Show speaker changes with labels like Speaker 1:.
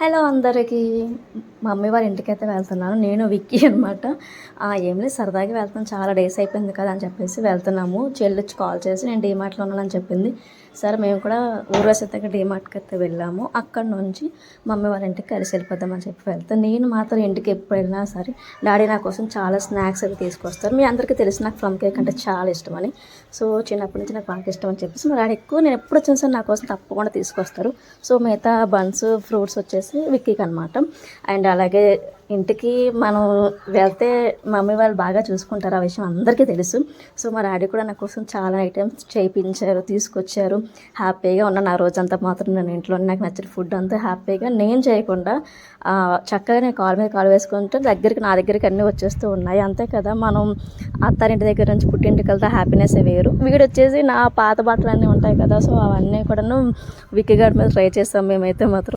Speaker 1: Hello అందరికీ. Mummy వాళ్ళ ఇంటికైతే వెళ్తున్నాను. నేను విక్కీ అనమాట. ఏం లేదు, సరదాగా వెళ్తున్నాను, చాలా డేస్ అయిపోయింది కదా అని చెప్పేసి వెళ్తున్నాము. చెల్లిచ్చి కాల్ చేసి నేను డీమార్ట్లో ఉన్నానని చెప్పింది. సరే మేము కూడా ఊర్వశితకి డీమార్ట్కి అయితే వెళ్ళాము. అక్కడ నుంచి మమ్మీ వాళ్ళ ఇంటికి కలిసి వెళ్ళిపోదామని చెప్పి వెళ్తాను. నేను మాత్రం ఇంటికి ఎప్పుడు వెళ్ళినా సరే డాడీ నా కోసం చాలా స్నాక్స్ అయితే తీసుకొస్తారు. మీ అందరికీ తెలిసి నాకు ప్లమ్ కేక్ అంటే చాలా ఇష్టమని. సో చిన్నప్పటి నుంచి నాకు బాగా ఇష్టం అని చెప్పేసి మా డాడీ ఎక్కువ నేను ఎప్పుడు వచ్చిన సరే నా కోసం తప్పకుండా తీసుకొస్తారు. సో మిగతా బన్స్ ఫ్రూట్స్ వచ్చేసి విక్కీకి అనమాట. అండ్ అలాగే ఇంటికి మనం వెళ్తే మమ్మీ వాళ్ళు బాగా చూసుకుంటారు, ఆ విషయం అందరికీ తెలుసు. సో మా డాడీ కూడా నా కోసం చాలా ఐటమ్స్ చేయించారు, తీసుకొచ్చారు. హ్యాపీగా ఉన్నాను ఆ రోజంతా. మాత్రం నేను ఇంట్లో నాకు నచ్చిన ఫుడ్ అంతా హ్యాపీగా నేను చేయకుండా చక్కగా నేను కాలు మీద కాలు వేసుకుంటే నా దగ్గరికి అన్నీ వచ్చేస్తూ ఉన్నాయి. అంతే కదా, మనం అత్తారింటి దగ్గర నుంచి పుట్టింటికి వెళ్తే హ్యాపీనెస్ వేరు. వీడు వచ్చేసి నా పాత బట్టలు అన్నీ ఉంటాయి కదా, సో అవన్నీ కూడాను విక్కీ గారి మీద ట్రై చేస్తాం మేమైతే మాత్రం.